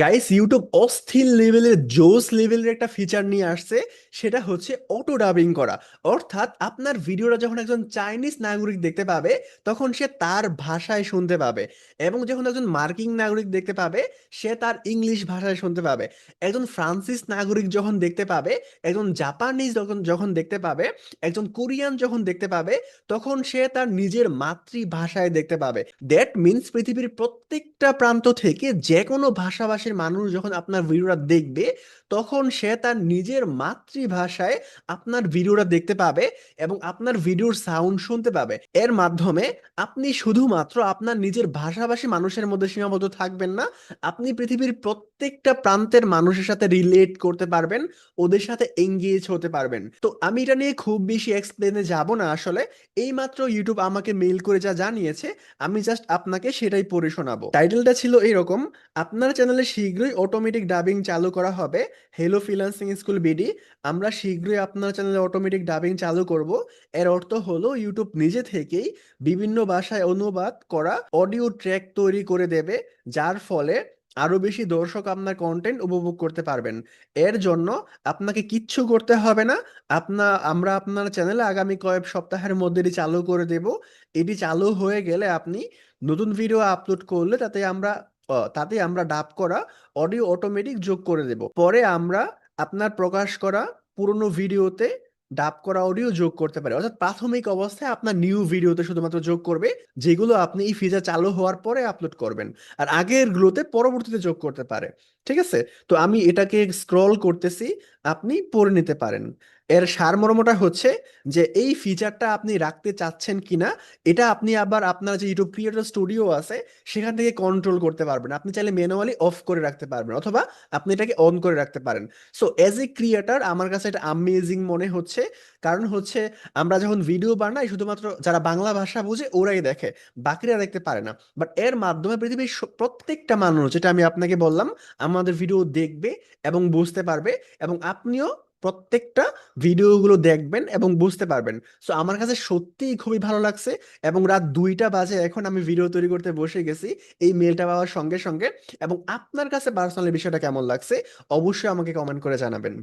Guys, YouTube অস্থির লেভেলের জোস লেভেলের একটা ফিচার নিয়ে আসছে। সেটা হচ্ছে অটো ডাবিং করা। অর্থাৎ আপনার ভিডিওটা যখন একজন চাইনিজ নাগরিক দেখতে পাবে, তখন সে তার ভাষায় শুনতে পাবে। এবং যখন একজন মার্কিন নাগরিক দেখতে পাবে, সে তার ইংলিশ ভাষায় শুনতে পাবে। একজন ফ্রান্সিস নাগরিক যখন দেখতে পাবে, একজন জাপানিজ যখন যখন দেখতে পাবে, একজন কোরিয়ান যখন দেখতে পাবে, তখন সে তার নিজের মাতৃভাষায় দেখতে পাবে। দ্যাট মিন্স পৃথিবীর প্রত্যেকটা প্রান্ত থেকে যে কোনো ভাষাভাষীর মানুষ যখন আপনার ভিডিওটা দেখবে, তখন সে তার নিজের মাতৃভাষায় আপনার ভিডিওটা দেখতে পাবে এবং আপনার ভিডিওর সাউন্ড শুনতে পাবে। এর মাধ্যমে আপনি শুধুমাত্র আপনার নিজের ভাষাভাষী মানুষের মধ্যে সীমাবদ্ধ থাকবেন না, আপনি পৃথিবীর প্রত্যেকটা প্রান্তের মানুষের সাথে রিলেট করতে পারবেন, ওদের সাথে এঙ্গেজ হতে পারবেন। তো আমি এটা নিয়ে খুব বেশি এক্সপ্লেনে যাব না আসলে। এইমাত্র ইউটিউব আমাকে মেইল করে যা জানিয়েছে, আমি জাস্ট আপনাকে সেটাই পড়ে শোনাবো। টাইটেলটা ছিল এরকম: আপনার চ্যানেলে শীঘ্রই অটোমেটিক ডাবিং চালু করা হবে। হ্যালো ফ্রিল্যান্সিং স্কুল বিডি, আমরা শীঘ্রই আপনার চ্যানেলে অটোমেটিক ডাবিং চালু করব। এর অর্থ হলো ইউটিউব নিজে থেকেই বিভিন্ন ভাষায় অনুবাদ করা অডিও ট্র্যাক তৈরি করে দেবে, যার ফলে আরো বেশি দর্শক আপনার কন্টেন্ট উপভোগ করতে পারবেন। এর জন্য আপনাকে কিচ্ছু করতে হবে না। আমরা আপনার চ্যানেলে আগামী কয়েক সপ্তাহের মধ্যে এটি চালু করে দেব। এটি চালু হয়ে গেলে আপনি নতুন ভিডিও আপলোড করলে তাতে আমরা ডাব করা অডিও অটোমেটিক যোগ করে দেব। পরে আমরা আপনার প্রকাশ করা পুরনো ভিডিওতে ডাব করা অডিও যোগ করতে পারি। অর্থাৎ প্রাথমিক অবস্থায় আপনার নিউ ভিডিওতে শুধুমাত্র যোগ করবে, যেগুলো আপনি এই ফিচার চালু হওয়ার পরে আপলোড করবেন। আর আগের গুলোতে পরবর্তীতে যোগ করতে পারে। ঠিক আছে? তো আমি এটাকে স্ক্রল করতেছি, আপনি পড়ে নিতে পারেন। এর সারমর্মটা হচ্ছে যে এই ফিচারটা আপনি রাখতে চাচ্ছেন কিনা, এটা আপনি আবার আপনার যে ইউটিউব ক্রিয়েটর স্টুডিও আছে সেখান থেকে কন্ট্রোল করতে পারবেন। আপনি চাইলে ম্যানুয়ালি অফ করে রাখতে পারবেন, অথবা আপনি এটাকে অন করে রাখতে পারেন। সো এজ এ ক্রিয়েটার আমার কাছে এটা আমেজিং মনে হচ্ছে। কারণ হচ্ছে আমরা যখন ভিডিও বানাই, শুধুমাত্র যারা বাংলা ভাষা বুঝে ওরাই দেখে, বাকিরা দেখতে পারে না। বাট এর মাধ্যমে পৃথিবীর প্রত্যেকটা মানুষ, যেটা আমি আপনাকে বললাম, আমাদের ভিডিও দেখবে এবং বুঝতে পারবে। এবং আপনিও প্রত্যেকটা ভিডিওগুলো দেখবেন এবং বুঝতে পারবেন। সো আমার কাছে সত্যিই খুবই ভালো লাগছে। এবং রাত 2টা বাজে এখন আমি ভিডিও তৈরি করতে বসে গেছি এই মেলটা পাওয়ার সঙ্গে সঙ্গে। এবং আপনার কাছে পার্সোনালি বিষয়টা কেমন লাগছে অবশ্যই আমাকে কমেন্ট করে জানাবেন।